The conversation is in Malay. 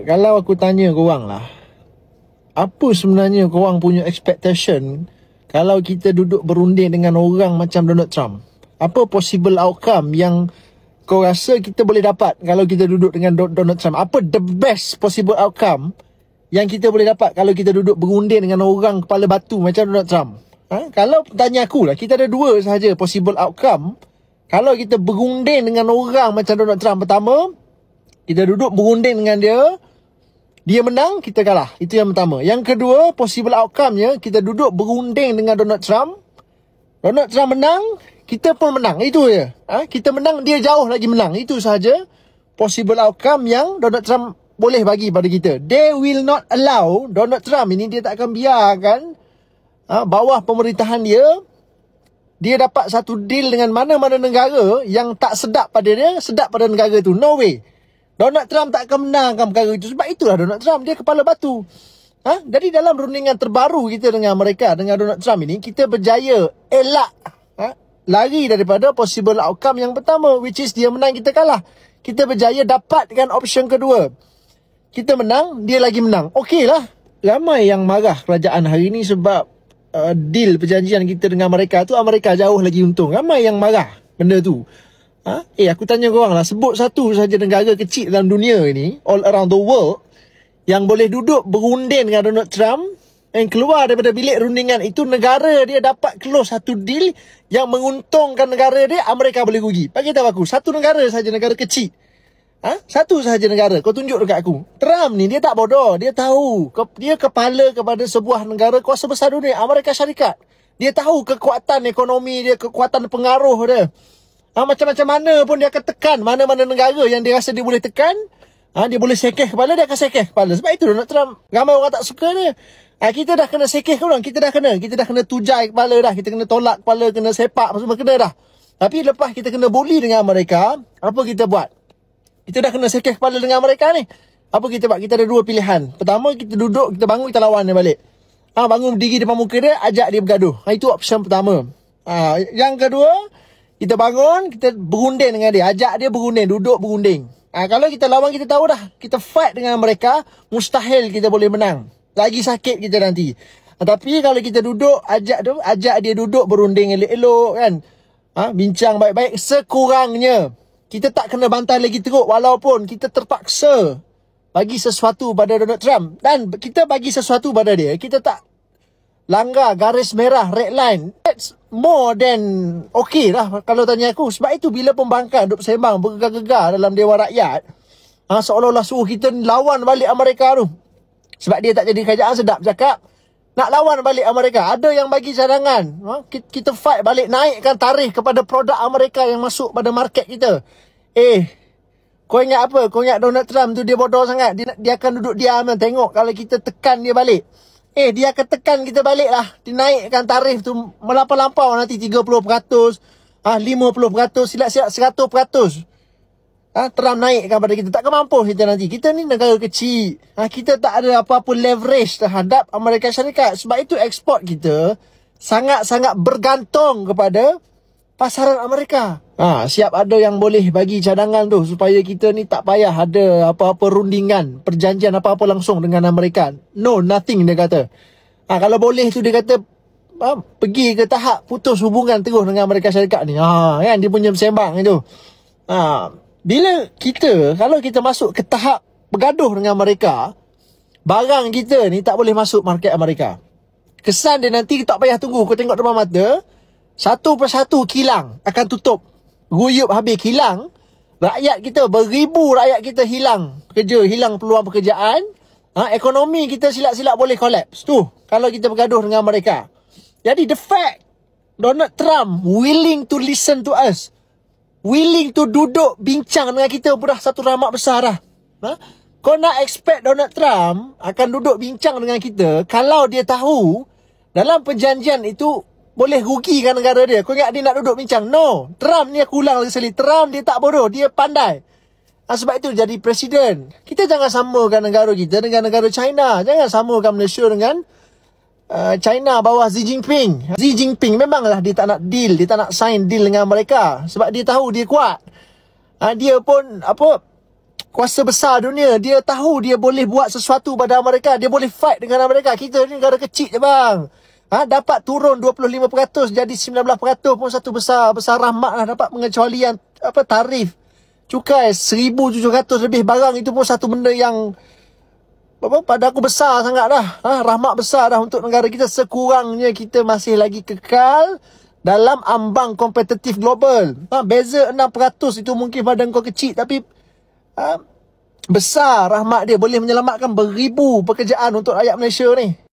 Kalau aku tanya korang lah, apa sebenarnya korang punya expectation kalau kita duduk berunding dengan orang macam Donald Trump? Apa possible outcome yang kau rasa kita boleh dapat kalau kita duduk dengan Donald Trump? Apa the best possible outcome yang kita boleh dapat kalau kita duduk berunding dengan orang kepala batu macam Donald Trump? Kalau tanya aku lah, kita ada dua sahaja possible outcome kalau kita berunding dengan orang macam Donald Trump. Pertama, kita duduk berunding dengan dia menang, kita kalah. Itu yang pertama. Yang kedua, possible outcome-nya, kita duduk berunding dengan Donald Trump menang, kita pun menang. Itu je. Kita menang, dia jauh lagi menang. Itu sahaja possible outcome yang Donald Trump boleh bagi pada kita. They will not allow Donald Trump ini, dia tak akan biarkan bawah pemerintahan dia dapat satu deal dengan mana-mana negara yang tak sedap pada dia, sedap pada negara tu. No way. Donald Trump tak akan menangkan perkara itu. Sebab itulah Donald Trump, dia kepala batu. Jadi dalam rundingan terbaru kita dengan mereka, dengan Donald Trump ini, kita berjaya elak lari daripada possible outcome yang pertama, which is dia menang, kita kalah. Kita berjaya dapatkan option kedua. Kita menang, dia lagi menang. Okey lah. Ramai yang marah kerajaan hari ini sebab deal perjanjian kita dengan mereka tu, Amerika jauh lagi untung. Ramai yang marah benda tu. Aku tanya korang lah, sebut satu saja negara kecil dalam dunia ini, all around the world, yang boleh duduk berunding dengan Donald Trump dan keluar daripada bilik rundingan itu, negara dia dapat close satu deal yang menguntungkan negara dia, Amerika boleh rugi. Bagi tahu aku, satu negara saja, negara kecil. Satu sahaja negara, kau tunjuk dekat aku. Trump ni, dia tak bodoh. Dia tahu, dia kepala kepada sebuah negara kuasa besar dunia, Amerika Syarikat. Dia tahu kekuatan ekonomi dia, kekuatan pengaruh dia. Macam-macam mana pun dia akan tekan mana-mana negara yang dia rasa dia boleh tekan. Dia boleh sekeh kepala, dia akan sekeh kepala. Sebab itu Donald Trump, ramai orang tak suka dia. Kita dah kena sekeh orang, kita dah kena tujai kepala dah, kita kena tolak kepala, kena sepak, semua kena dah. Tapi lepas kita kena bully dengan mereka, apa kita buat? Kita dah kena sekeh kepala dengan mereka ni. Apa kita buat? Kita ada dua pilihan. Pertama, kita duduk, kita bangun, kita lawan dia balik. Bangun berdiri depan muka dia, ajak dia bergaduh. Itu option pertama. Yang kedua, kita bangun, kita berunding dengan dia. Ajak dia berunding, duduk berunding. Kalau kita lawan, kita tahu dah, kita fight dengan mereka, mustahil kita boleh menang. Lagi sakit kita nanti. Tapi kalau kita duduk, ajak dia duduk berunding elok-elok kan. Bincang baik-baik, sekurangnya kita tak kena bantai lagi teruk, walaupun kita terpaksa bagi sesuatu pada Donald Trump. Dan kita bagi sesuatu pada dia, kita tak langgar garis merah, red line. That's more than okay lah kalau tanya aku. Sebab itu bila pembangkang duk sembang bergegar-gegar dalam Dewan Rakyat, seolah-olah suruh kita lawan balik Amerika tu. Sebab dia tak jadi kerajaan, sedap cakap nak lawan balik Amerika. Ada yang bagi cadangan, kita fight balik, naikkan tarikh kepada produk Amerika yang masuk pada market kita. Kau ingat apa? Kau ingat Donald Trump tu dia bodoh sangat? Dia akan duduk diam dan tengok kalau kita tekan dia balik. Dia akan tekan kita balik lah. Dinaikkan tarikh tu melampau-lampau nanti 30%, 50%, silap-silap 100%. Trump naikkan pada kita. Takkan mampu kita nanti. Kita ni negara kecil. Kita tak ada apa-apa leverage terhadap Amerika Syarikat. Sebab itu ekspor kita sangat-sangat bergantung kepada pasaran Amerika. Siap ada yang boleh bagi cadangan tu supaya kita ni tak payah ada apa-apa rundingan, perjanjian apa-apa langsung dengan Amerika. No, nothing dia kata. Kalau boleh tu dia kata pergi ke tahap putus hubungan terus dengan Amerika Syarikat ni. Kan dia punya sembang itu. Bila kalau kita masuk ke tahap bergaduh dengan mereka, barang kita ni tak boleh masuk market Amerika. Kesan dia nanti tak payah tunggu. Kau tengok depan mata, satu persatu kilang akan tutup. Guyup habis kilang. Rakyat kita, beribu rakyat kita hilang kerja, hilang peluang pekerjaan. Ekonomi kita silap-silap boleh collapse. Tu, kalau kita bergaduh dengan mereka. Jadi the fact Donald Trump willing to listen to us, willing to duduk bincang dengan kita pun dah satu rahmat besar dah. Kau nak expect Donald Trump akan duduk bincang dengan kita kalau dia tahu dalam perjanjian itu boleh rugikan negara dia. Kau ingat dia nak duduk bincang? No. Trump ni, aku ulang lagi sekali, Trump dia tak bodoh, dia pandai. Sebab itu jadi presiden. Kita jangan samakan negara kita dengan negara China. Jangan samakan Malaysia dengan China bawah Xi Jinping. Xi Jinping memanglah dia tak nak deal, dia tak nak sign deal dengan mereka sebab dia tahu dia kuat. Dia pun kuasa besar dunia. Dia tahu dia boleh buat sesuatu pada Amerika. Dia boleh fight dengan Amerika. Kita ni negara kecil je bang. Dapat turun 25% jadi 19% pun satu besar rahmat lah. Dapat pengecualian tarif cukai 1,700 lebih barang. Itu pun satu benda yang pada aku besar sangat dah. Rahmat besar dah untuk negara kita. Sekurangnya kita masih lagi kekal dalam ambang kompetitif global. Beza 6% itu mungkin pada kau kecil, tapi besar rahmat dia. Boleh menyelamatkan beribu pekerjaan untuk rakyat Malaysia ni.